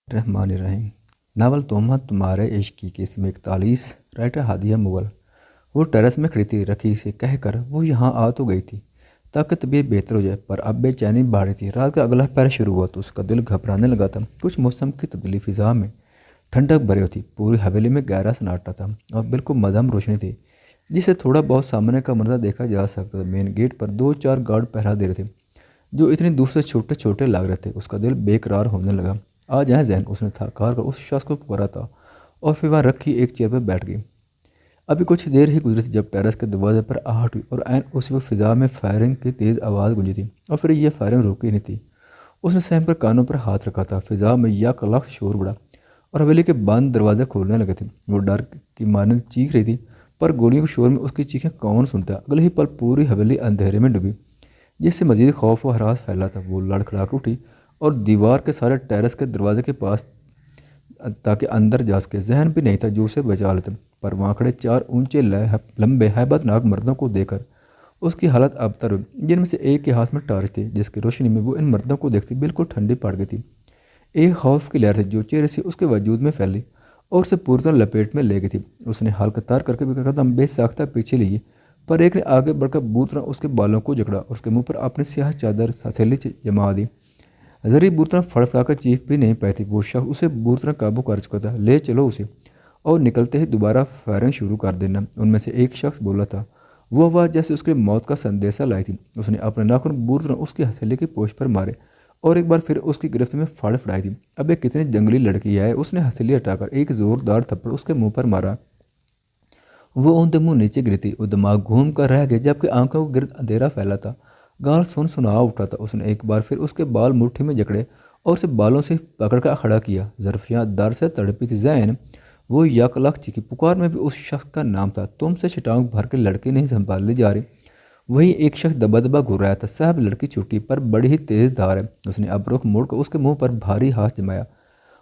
रहमान रहीम। Novel तोहमत तुम्हारे इश्क की किस्म 41। राइटर हादिया मुगल। वो टेरेस में खड़ी थी, रखी से कहकर वो यहाँ आ तो गई थी ताकि तबीयत बेहतर हो जाए, पर अब बेचैनी बढ़ रही थी। रात का अगला पहर शुरू हुआ तो उसका दिल घबराने लगा था। कुछ मौसम की तब्दीली फिजा में ठंडक भरी हुई थी। पूरी हवेली में गहरा सन्नाटा था और बिल्कुल मध्यम रोशनी थी जिसे थोड़ा बहुत सामने का मंजर देखा जा सकता था। मेन गेट पर 2-4 गार्ड पहरा दे रहे थे जो इतनी दूर से छोटे छोटे लग रहे थे। उसका दिल बेकरार होने लगा। आ जाए जैन, उसने थकार कर उस शख्स को पुकारा था और फिर वहाँ रखी एक चेयर पर बैठ गई। अभी कुछ देर ही गुजरी थी जब टेरेस के दरवाजे पर आहट हुई और ऐन उसी वक्त फिजा में फायरिंग की तेज़ आवाज़ गूंजी थी और फिर यह फायरिंग रुकी नहीं थी। उसने सहम कर कानों पर हाथ रखा था। फिजा में यक लख्त शोर बढ़ा और हवेली के बंद दरवाजे खोलने लगे थे। वो डर की मारने चीख रही थी, पर गोलियों के शोर में उसकी चीखें कौन सुनता। अगले ही पल पूरी हवेली अंधेरे में डूबी जिससे मजीद खौफ व हरास फैला था। वो लड़खड़ाकर उठी और दीवार के सारे टेरेस के दरवाजे के पास ताकि अंदर जा सके। जहन भी नहीं था जो उसे बचा लेते, पर वहाँ खड़े 4 ऊंचे लंबे हैबतनाक मर्दों को देखकर उसकी हालत अबतर हुई। जिनमें से एक के हाथ में टार्च थी जिसकी रोशनी में वो इन मर्दों को देखती बिल्कुल ठंडी पड़ गई थी। एक खौफ की लहर थी जो चेहरे से उसके वजूद में फैली और उसे पूरी तरह लपेट में ले गई थी। उसने हल्कतार करके भी कदम बेसाख्ता पीछे लिए, पर एक ने आगे बढ़कर बुरी तरह उसके बालों को जकड़ा और उसके मुंह पर अपनी स्याह चादर हथेली जमा दी। जरी बुरी तरह फड़फड़ाकर चीख भी नहीं पाई थी। वो शख्स उसे बुरी तरह काबू कर चुका था। ले चलो उसे, और निकलते ही दोबारा फायरिंग शुरू कर देना। उनमें से एक शख्स बोला था। वो आवाज़ जैसे उसके मौत का संदेशा लाई थी। उसने अपने नाखून बुरी तरह उसकी हथेली की पोछ पर मारे और एक बार फिर उसकी गिरफ्त में फाड़ फड़ाई थी। अब एक कितनी जंगली लड़की है। उसने हथेली हटाकर एक ज़ोरदार थप्पड़ उसके मुंह पर मारा। वो ऊंधे मुंह नीचे गिरी थी। वो दिमाग घूम कर रह गया जबकि आंखों को गिरद अंधेरा फैला था। गाल सुना उठा था। उसने एक बार फिर उसके बाल मुट्ठी में जकड़े और उसे बालों से पकड़कर खड़ा किया। ज़रफ़ियाँ दर से तड़पी थी। जैन, वो यकलख चीखी। पुकार में भी उस शख्स का नाम था। तुमसे छिटांग भर के लड़की नहीं संभाली जा रही। वही एक शख्स दबा दबा घूर रहा था। साहब, लड़की छुट्टी पर बड़ी ही तेज़ धार है। उसने अब रुख मुड़कर उसके मुंह पर भारी हाथ जमाया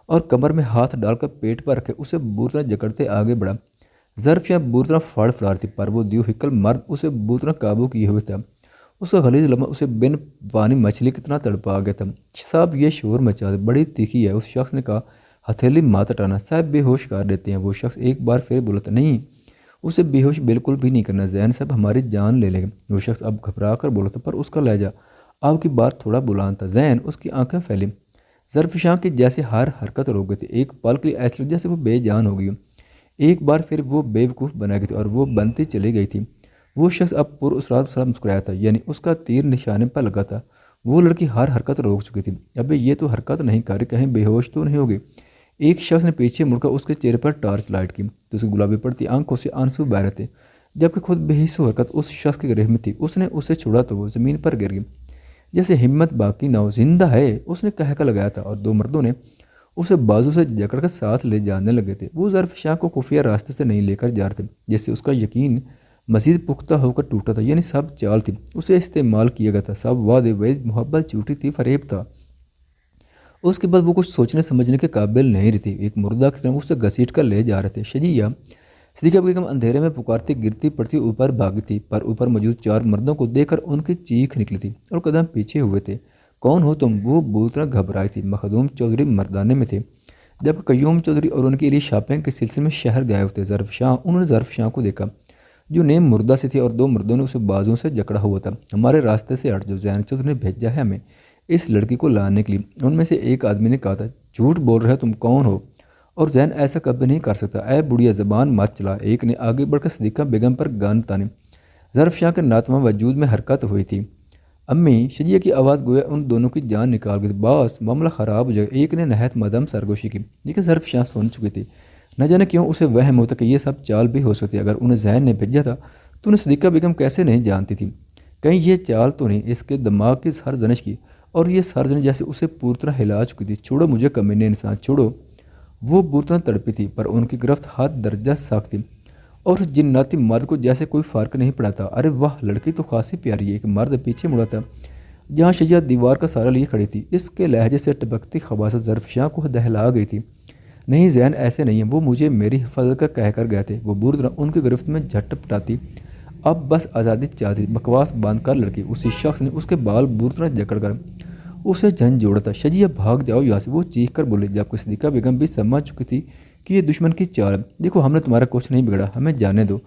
और कमर में हाथ डालकर पेट पर रखे उसे बुरी तरह जकड़ते आगे बढ़ा। ज़रफ़ियाँ बुरी तरह फाड़ फड़ार थी, पर वो दियो हिकल मर्द उसे बुरी तरह काबू किए हुए था। उसका गलीज लम्हा उसे बिन पानी मछली कितना तड़पा गया था। साहब, ये शोर मचा दे, बड़ी तीखी है। उस शख्स ने कहा। हथेली मात हटाना। साहब, बेहोश कर देते हैं। वो शख्स एक बार फिर बोला था। नहीं, उसे बेहोश बिल्कुल भी नहीं करना। जैन साहब हमारी जान ले लेंगे। वो शख्स अब घबरा कर बोला था, पर उसका लहजा अब की बात थोड़ा बुलंद था। जैन, उसकी आंखें फैली। ज़रफ़िशां की जैसे हर हरकत रोक गई थी। एक पल के लिए ऐसा लगा जैसे वो बेजान हो गई हो। एक बार फिर वो बेवकूफ़ बना गई थी और वो बनती चली गई थी। वो शख्स अब पुरअसरार साथ मुस्कुराया था, यानी उसका तीर निशाने पर लगा था। वो लड़की हर हरकत रोक चुकी थी। अबे ये तो हरकत नहीं कर रही, कहीं बेहोश तो नहीं होगी। एक शख्स ने पीछे मुड़कर उसके चेहरे पर टॉर्च लाइट की तो उसकी गुलाबी पड़ती आंखों से आंसू बह रहे थे, जबकि खुद बेहिस्सो हरकत उस शख्स के गिरह में थी। उसने उसे छोड़ा तो वो ज़मीन पर गिर गई जैसे हिम्मत बाकी ना हो। जिंदा है, उसने कह कर लगाया था और 2 मर्दों ने उसे बाजू से जकड़कर साथ ले जाने लगे थे। वो ज़रफ़शां को खुफिया रास्ते से नहीं लेकर जा रहे थे, जिससे उसका यकीन मज़ीद पुख्ता होकर टूटा था। यानी सब चाल थी, उसे इस्तेमाल किया गया था। सब वादे वैद मोहब्बत झूठी थी, फरेब था। उसके बाद वो कुछ सोचने समझने के काबिल नहीं रही थी। एक मुर्दा की तरह उसे घसीट कर ले जा रहे थे। शजिया सिद्दीक़ा बेगम अंधेरे में पुकारती गिरती पड़ती ऊपर भागी थी, पर ऊपर मौजूद 4 मर्दों को देखकर उनकी चीख निकली थी और कदम पीछे हुए थे। कौन हो तुम? वो बुरी तरह घबराई थी। मखदूम चौधरी मर्दाने में थे, जबकि कयूम चौधरी और उनके लिए शॉपिंग के सिलसिले में शहर गए होते। उन्होंने ज़रफ़शां को देखा जो नेम मुर्दा से थी और 2 मर्दों ने उसे बाजुओं से जकड़ा हुआ था। हमारे रास्ते से हट जो, जैन चौधरी ने भेजा है हमें इस लड़की को लाने के लिए। उनमें से एक आदमी ने कहा था। झूठ बोल रहे हो, तुम कौन हो? और जैन ऐसा कभी नहीं कर सकता। ऐ बुढ़िया, ज़बान मत चला। एक ने आगे बढ़कर सिद्दीक़ा बेगम पर गन तानी। ज़रफ़शां के नातवा वजूद में हरकत हुई थी। अम्मी, शजिया की आवाज़ गोया उन दोनों की जान निकाल गई थी। बॉस, मामला ख़राब हो जाएगा। एक ने नहायत मदम सरगोशी की, लेकिन ज़रफ़शां सुन चुकी थी। न जाने क्यों उसे वहम होता कि ये सब चाल भी हो सकती। अगर उन्हें जहन ने भेजा था तो उन्हें सिद्दीक़ा बेगम कैसे नहीं जानती थी? कहीं ये चाल तो नहीं इसके दिमाग की सरजनिश की? और ये सरजनिश जैसे उसे पूरी तरह हिला चुकी थी। छोड़ो मुझे कमीने इंसान, छोड़ो। वो बुरी तरह तड़पी थी, पर उनकी गिरफ्त हद दर्जा सख्त थी और उस जिन्नाती मर्द को जैसे कोई फ़र्क नहीं पड़ा था। अरे वाह, लड़की तो खासी प्यारी है। एक मर्द पीछे मुड़ा था जहाँ शजिया दीवार का सहारा लिए खड़ी थी। इसके लहजे से टपकती खबासत ज़रफ़शां को दहला गई थी। नहीं जैन, ऐसे नहीं है। वो मुझे मेरी हिफाजत का कह कर गए थे। वो बुरी तरह उनकी गिरफ्त में झटपटाती अब बस आज़ादी चाहती। बकवास बांध कर लड़की। उसी शख्स ने उसके बाल बुरी तरह जकड़ कर اسے جھنجھوڑا تھا۔ شجیہ بھاگ جاؤ یہاں سے، وہ چیخ کر بولے، جبکہ صدیقہ بیگم بھی سمجھ چکی تھی کہ یہ دشمن کی چال ہے۔ دیکھو ہم نے تمہارا کچھ نہیں بگڑا، ہمیں جانے دو۔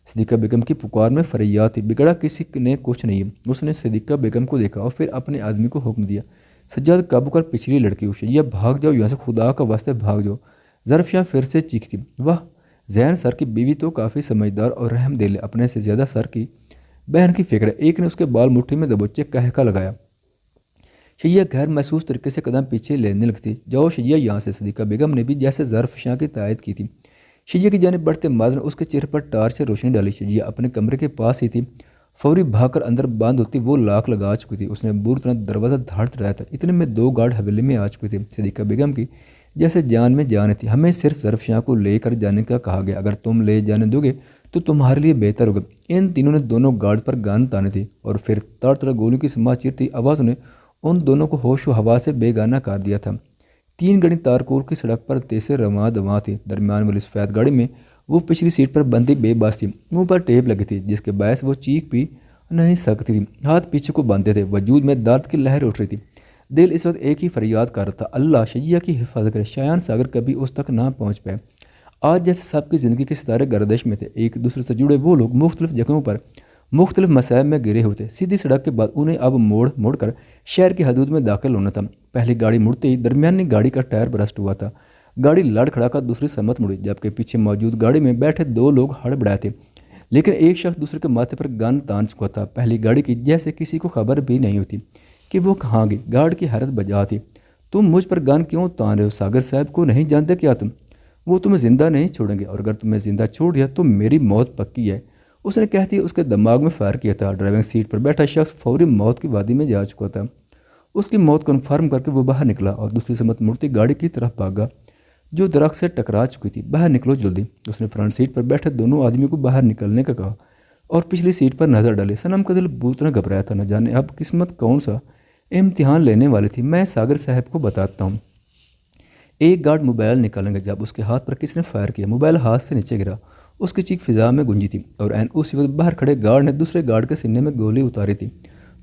صدیقہ بیگم کی پکار میں فریاد تھی، بگڑا کسی نے کچھ نہیں ہے۔ اس نے صدیقہ بیگم کو دیکھا اور پھر اپنے آدمی کو حکم دیا، سجاد قابو کر پچھلی لڑکی ہو، شجیہ بھاگ جاؤ یہاں سے، خدا کا واسطے بھاگ جاؤ۔ ظرف شاہ پھر سے چیختی، واہ، زین سر کی بیوی تو کافی سمجھدار اور رحم دل ہے، اپنے سے زیادہ سر کی بہن کی فکر ہے۔ ایک نے اس کے بال مٹھی میں دبوچے کہکا لگایا۔ شجیہ غیر محسوس طریقے سے قدم پیچھے لینے لگتی، جاؤ شجیہ یہاں سے۔ صدیقہ بیگم نے بھی جیسے ظرف شاہ کی تائید کی تھی۔ شجیہ کی جانب بڑھتے ماذ نے اس کے چہرے پر ٹارچ سے روشنی ڈالی۔ شجیہ اپنے کمرے کے پاس ہی تھی، فوری بھاگ کر اندر بند ہوتی وہ لاک لگا چکی تھی۔ اس نے بری طرح دروازہ دھاڑ رہا تھا، اتنے میں 2 گارڈ حویلی میں آ چکے تھے۔ صدیقہ بیگم کی جیسے جان میں جان تھی، ہمیں صرف ظرف شاہ کو لے کر جانے کا کہا گیا، اگر تم لے جانے دو گے تو تمہارے لیے بہتر ہوگا۔ ان تینوں نے دونوں گارڈ پر گن تانے تھے اور پھر تڑ تڑ گولیوں کی سما چیرتی آوازوں نے ان دونوں کو ہوش و ہوا سے بے گانہ کر دیا تھا۔ 3 گاڑی تارکول کی سڑک پر تیز سے رواں دواں تھی۔ درمیان والی سفید گاڑی میں وہ پچھلی سیٹ پر بندی بے بس تھی، منہ پر ٹیپ لگی تھی جس کے باعث وہ چیخ بھی نہیں سکتی تھی۔ ہاتھ پیچھے کو باندھے تھے، وجود میں درد کی لہر اٹھ رہی تھی۔ دل اس وقت ایک ہی فریاد کر رہا تھا، اللہ شجیہ کی حفاظت کرے، شایان ساگر کبھی اس تک نہ پہنچ پائے۔ آج جیسے سب کی زندگی کے ستارے گردش میں تھے، ایک دوسرے سے جڑے وہ لوگ مختلف جگہوں پر مختلف مصائب میں گرے ہوتے۔ سیدھی سڑک کے بعد انہیں اب موڑ موڑ کر شہر کی حدود میں داخل ہونا تھا۔ پہلی گاڑی مڑتے ہی درمیانی گاڑی کا ٹائر برسٹ ہوا تھا، گاڑی لڑ کھڑا کر دوسری سمت مڑی، جبکہ پیچھے موجود گاڑی میں بیٹھے 2 لوگ ہڑبڑائے تھے، لیکن ایک شخص دوسرے کے ماتھے پر گن تان چکا تھا۔ پہلی گاڑی کی جیسے کسی کو خبر بھی نہیں ہوتی کہ وہ کہاں گئی۔ گارڈ کی حیرت بجا تھی، تم مجھ پر گن کیوں تان رہے ہو؟ ساگر صاحب کو نہیں جانتے کیا تم؟ وہ تمہیں زندہ نہیں چھوڑیں گے، اور اگر تمہیں زندہ چھوڑ دیا تو میری موت پکی ہے، اس نے کہتی اس کے دماغ میں فائر کیا تھا۔ ڈرائیونگ سیٹ پر بیٹھا شخص فوری موت کی وادی میں جا چکا تھا۔ اس کی موت کنفرم کر کے وہ باہر نکلا اور دوسری سمت مڑتی گاڑی کی طرف بھاگا جو درخت سے ٹکرا چکی تھی۔ باہر نکلو جلدی، اس نے فرنٹ سیٹ پر بیٹھے دونوں آدمیوں کو باہر نکلنے کا کہا اور پچھلی سیٹ پر نظر ڈالی۔ صنم کا دل بری طرح گھبرایا تھا، نہ جانے اب قسمت کون سا امتحان لینے والی تھی۔ میں ساگر صاحب کو بتاتا ہوں۔ ایک گارڈ موبائل نکالیں گے جب اس کے ہاتھ پر کس نے فائر کیا، موبائل ہاتھ سے نیچے گرا، اس کی چیخ فضا میں گونجی تھی اور اسی وقت باہر کھڑے گارڈ نے دوسرے گارڈ کے سینے میں گولی اتاری تھی۔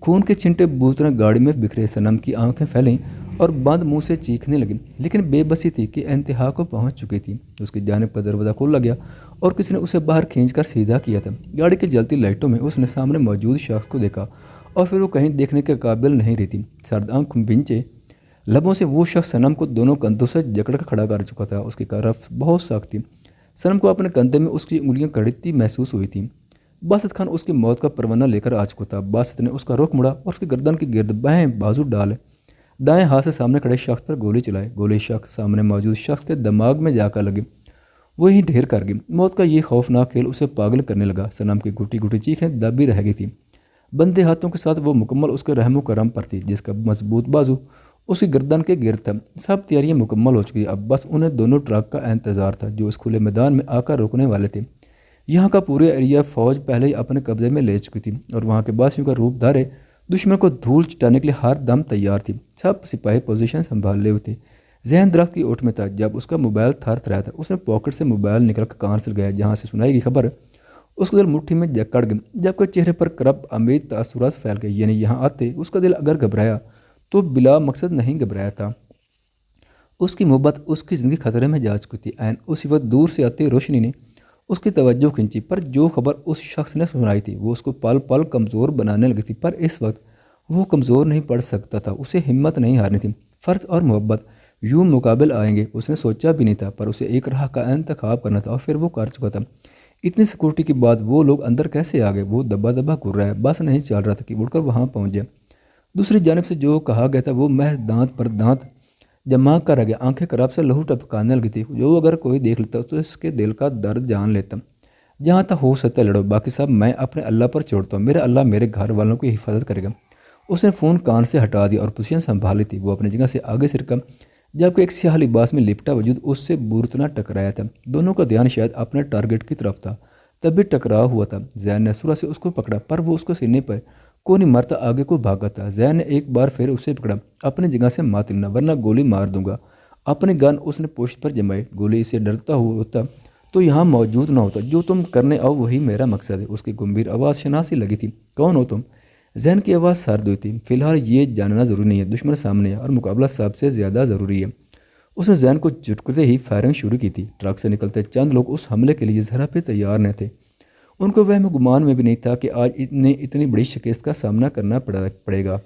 خون کے چھنٹے بری طرح گاڑی میں بکھرے۔ صنم کی آنکھیں پھیلیں اور بند منہ سے چیخنے لگی، لیکن بے بسی تھی کہ انتہا کو پہنچ چکی تھی۔ اس کی جانب پر دروازہ کھولا گیا اور کسی نے اسے باہر کھینچ کر سیدھا کیا تھا۔ گاڑی کی جلتی لائٹوں میں اس نے سامنے موجود شخص کو دیکھا اور پھر وہ کہیں دیکھنے کے قابل نہیں رہی تھی۔ سرد آنکھ بھنچے لبوں سے وہ شخص صنم کو دونوں کندھوں سے جکڑ کر کھڑا کر چکا تھا۔ اس کی رفت بہت سخت تھی، صنم کو اپنے کندھے میں اس کی انگلیاں کڑھتی محسوس ہوئی تھیں۔ باسط خان اس کی موت کا پروانہ لے کر آ چکا تھا۔ باسط نے اس کا رخ مڑا اور اس کی گردن کے گرد بائیں بازو ڈالے دائیں ہاتھ سے سامنے کھڑے شخص پر گولی چلائے۔ گولی شخص سامنے موجود شخص کے دماغ میں جا کر لگی، وہیں ڈھیر کر گئی۔ موت کا یہ خوفناک کھیل اسے پاگل کرنے لگا۔ صنم کی گھٹی گھٹی چیخیں دبی رہ گئی تھیں، بندے ہاتھوں کے ساتھ وہ مکمل اس کے رحم و کرم پر تھی، جس کا مضبوط بازو اس کی گردن کے گرد تھا۔ سب تیاریاں مکمل ہو چکی، اب بس انہیں دونوں ٹرک کا انتظار تھا جو اس کھلے میدان میں آ کر روکنے والے تھے۔ یہاں کا پورے ایریا فوج پہلے ہی اپنے قبضے میں لے چکی تھی اور وہاں کے باسیوں کا روپ دھارے دشمن کو دھول چٹانے کے لیے ہر دم تیار تھی۔ سب سپاہی پوزیشن سنبھالے ہوئے تھے۔ ذہن درخت کی اوٹ میں تھا جب اس کا موبائل تھر تھرایا تھا۔ اس نے پاکٹ سے موبائل نکل کر کان سے لگایا جہاں سے سنائی گئی خبر اس کا دل مٹھی میں جکڑ گئی، جبکہ چہرے پر کرب امید تاثرات پھیل گئے۔ یعنی یہاں آتے اس کا دل اگر گھبرایا تو بلا مقصد نہیں گھبرایا تھا۔ اس کی محبت، اس کی زندگی خطرے میں جا چکی تھی۔ اسی وقت دور سے آتی روشنی نے اس کی توجہ کھینچی، پر جو خبر اس شخص نے سنائی تھی وہ اس کو پل پل کمزور بنانے لگی تھی۔ پر اس وقت وہ کمزور نہیں پڑ سکتا تھا، اسے ہمت نہیں ہارنی تھی۔ فرض اور محبت یوں مقابل آئیں گے اس نے سوچا بھی نہیں تھا، پر اسے ایک راہ کا انتخاب کرنا تھا اور پھر وہ کر چکا تھا۔ اتنی سیکورٹی کے بعد وہ لوگ اندر کیسے آ گئے؟ وہ دبا دبا گر رہا ہے، بس نہیں چل رہا تھا کہ اڑ کر وہاں پہنچ جائے۔ دوسری جانب سے جو کہا گیا تھا وہ محض دانت پر دانت جما کر رہ گیا۔ آنکھیں کراب سے لہو ٹپکانے لگی تھی، جو اگر کوئی دیکھ لیتا تو اس کے دل کا درد جان لیتا۔ جہاں تک ہو سکتا لڑو، باقی سب میں اپنے اللہ پر چھوڑتا ہوں، میرا اللہ میرے گھر والوں کی حفاظت کرے گا۔ اس نے فون کان سے ہٹا دیا اور پوزیشن سنبھالی تھی۔ وہ اپنی جگہ سے آگے سرکا جبکہ ایک سیاہ لباس میں لپٹا وجود اس سے بورتنا ٹکرایا تھا۔ دونوں کا دھیان شاید اپنے ٹارگٹ کی طرف تھا، تب بھی ٹکراؤ ہوا تھا۔ زین نے سورہ سے اس کو پکڑا، پر وہ اس کو سینے پر کونی مرتا آگے کو بھاگا تھا۔ زین نے ایک بار پھر اسے پکڑا، اپنی جگہ سے مت ہلنا ورنہ گولی مار دوں گا۔ اپنی گن اس نے پشت پر جمائی، گولی اسے ڈرتا ہوتا تو یہاں موجود نہ ہوتا۔ جو تم کرنے آؤ وہی میرا مقصد ہے۔ اس کی گمبھیر آواز شناسی لگی تھی۔ کون ہو تم؟ जैन की आवाज़ सर्द हुई थी। फिलहाल ये जानना ज़रूरी नहीं है, दुश्मन सामने है और मुकाबला सबसे ज़्यादा ज़रूरी है। उसने जैन को झुटकते ही फायरिंग शुरू की थी। ट्रक से निकलते चंद लोग उस हमले के लिए ज़रा भी तैयार न थे। उनको वहम गुमान में भी नहीं था कि आज इतनी बड़ी शिकस्त का सामना करना पड़ेगा।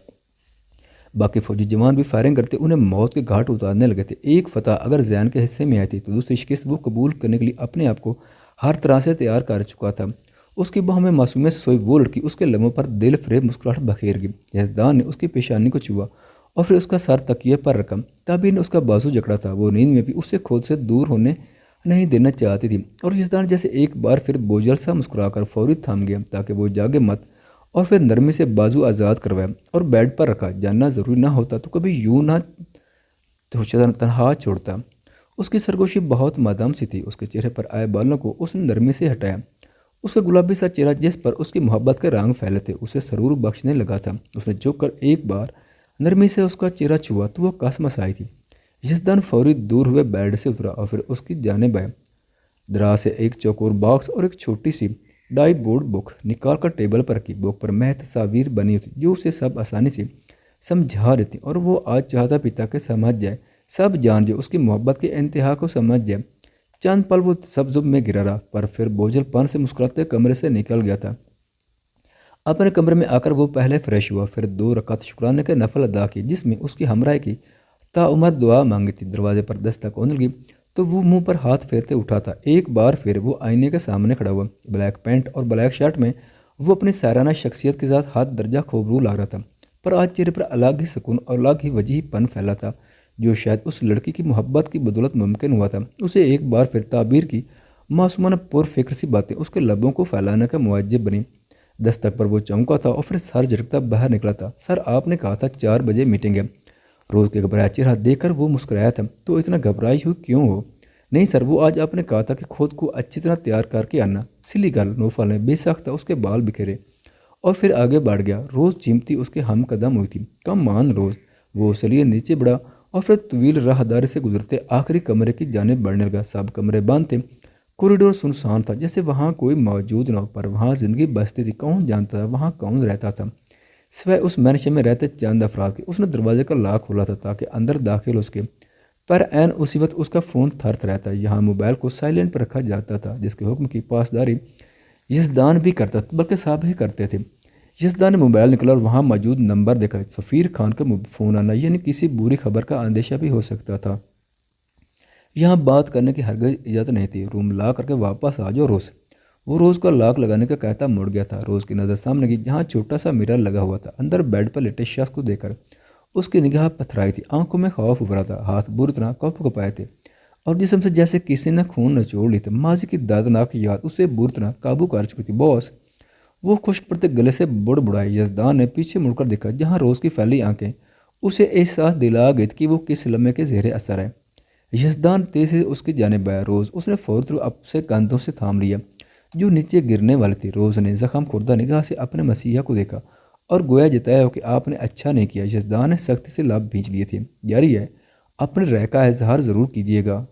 बाकी फौजी जवान भी फायरिंग करते उन्हें मौत के घाट उतारने लगे थे। एक फतह अगर जैन के हिस्से में आई थी तो दूसरी शिकस्त वो कबूल करने के लिए अपने आप को हर तरह से तैयार कर चुका था। उसकी बाहों में मासूमियत से सोई वो लड़की उसके लबों पर दिल फरेब मुस्कुराहट बखेर गई। यजदान ने उसकी पेशानी को छुआ और फिर उसका सर तकिए पर रखा। तभी ने उसका बाजू जकड़ा था। वो नींद में भी उसे खुद से दूर होने नहीं देना चाहती थी और यजदान जैसे एक बार फिर बोझल सा मुस्कुराकर फौरी थम गया ताकि वो जागे मत, और फिर नरमी से बाजू आज़ाद करवाया और बेड पर रखा। जानना ज़रूरी ना होता तो कभी यूं ना तनहा छोड़ता। उसकी सरगोशी बहुत मादाम सी थी। उसके चेहरे पर आए बालों को उसने नरमी से हटाया। उसका गुलाबी सा चेहरा जिस पर उसकी मोहब्बत के रंग फैले थे उसे सरूर बख्शने लगा था। उसने झुक कर एक बार नरमी से उसका चेहरा छुआ तो वो कसमस आई थी। यजदान फौरी दूर हुए बेड से उतरा और फिर उसकी जानिब आया। दराज से एक चौकोर बॉक्स और एक छोटी सी डाई बोर्ड बुक निकाल कर टेबल पर रखी। बुक पर महज तस्वीर बनी हुई थी जो उसे सब आसानी से समझा रही थी और वो आज चाहता पिता के समझ जाए, सब जान जाए, उसकी मोहब्बत के इंतहा को समझ जाए। चंद पल वो सब्जुब में गिरा रहा पर फिर बोझलपन से मुस्कुराते कमरे से निकल गया था। अपने कमरे में आकर वो पहले फ्रेश हुआ, फिर 2 रकात शुक्राने के नफल अदा की जिसमें उसकी हमराह की ताउम्र दुआ मांगी थी। दरवाजे पर दस्तक होने लगी तो वो मुंह पर हाथ फेरते उठा था। एक बार फिर वो आईने के सामने खड़ा हुआ। ब्लैक पैंट और ब्लैक शर्ट में वो अपनी साराना शख्सियत के साथ हाथ दर्जा खूबरू लग रहा था, पर आज चेहरे पर अलग ही सुकून और अलग ही वजीहपन फैला था जो शायद उस लड़की की मोहब्बत की बदौलत मुमकिन हुआ था। उसे एक बार फिर ताबीर की मासूमाना पुरफिक्र सी बातें उसके लबों को फैलाने का मुआजिब बनी। दस्तक पर वो चौंका था और फिर सर झटकता बाहर निकला था। सर, आपने कहा था 4 बजे मीटिंग है। रोज़ के घबराया चेहरा देखकर वो मुस्कुराया था। तो इतना घबराई हुई क्यों हो? नहीं सर, वो आज आपने कहा था कि खुद को अच्छी तरह तैयार करके आना। सिली गल, नौफल ने बेसाख्ता उसके बाल बिखेरे और फिर आगे बढ़ गया। रोज़ चिमती उसके हम कदम हुई थी। कम मान रोज़। वो उसलिए नीचे बढ़ा और फिर तवील राहदारी से गुजरते आखिरी कमरे की जानिब बढ़ने लगा। सब कमरे बंद थे, कॉरिडोर सुनसान था जैसे वहाँ कोई मौजूद ना हो, पर वहाँ ज़िंदगी बसती थी। कौन जानता था वहाँ कौन रहता था सिवाय उस मैनशे में रहते चंद अफराद के। उसने दरवाजे का लॉक खोला था ताकि अंदर दाखिल हो सके, पर ऐन उसी वक्त उसका फ़ोन थर्थ रहता। यहाँ मोबाइल को साइलेंट पर रखा जाता था जिसके हुक्म की पासदारी यजदान भी करता था, बल्कि सब ही करते थे। यजदान ने मोबाइल निकला और वहाँ मौजूद नंबर देखा। सफ़ीर खान का फ़ोन आना यानी किसी बुरी खबर का अंदेशा भी हो सकता था। यहाँ बात करने की हरगिज़ इजाज़त नहीं थी। रूम ला करके वापस आ जाओ रोज़। वो रोज़ का लॉक लगाने का कहता मुड़ गया था। रोज़ की नज़र सामने गई जहाँ छोटा सा मिरर लगा हुआ था। अंदर बेड पर लेटे शख्स को देखकर उसकी निगाह पथराई थी। आंखों में खौफ उभरा था। हाथ बुरी तरह कप कपाए थे और जिस्म से जैसे किसी ने खून नचोड़ ली थी। माजी की दर्दनाक याद उसे बुरी तरह काबू कर चुकी थी। बॉस, वो खुश्क पड़ते गले से बुड़बुड़ाई। यजदान ने पीछे मुड़कर देखा जहाँ रोज़ की फैली आंखें उसे एहसास दिला गई कि वो किस लम्हे के ज़ेरे असर है। यजदान तेज से उसकी जानिब आया। रोज़ उसने फौरन अब से कंधों से थाम लिया जो नीचे गिरने वाली थी। रोज़ ने जख्म खुर्दा निगाह से अपने मसीहा को देखा और गोया जताया हो कि आपने अच्छा नहीं किया। यजदान ने सख्ती से लाभ भींच दिए थे। जारी है, अपने राय का इजहार ज़रूर कीजिएगा।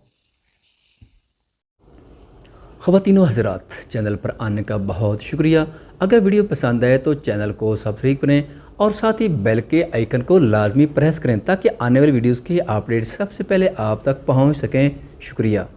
ख़वातीनो हज़रात, चैनल पर आने का बहुत शुक्रिया। अगर वीडियो पसंद आए तो चैनल को सब्सक्राइब करें और साथ ही बेल के आइकन को लाजमी प्रेस करें ताकि आने वाली वीडियोज़ की अपडेट सबसे पहले आप तक पहुँच सकें। शुक्रिया।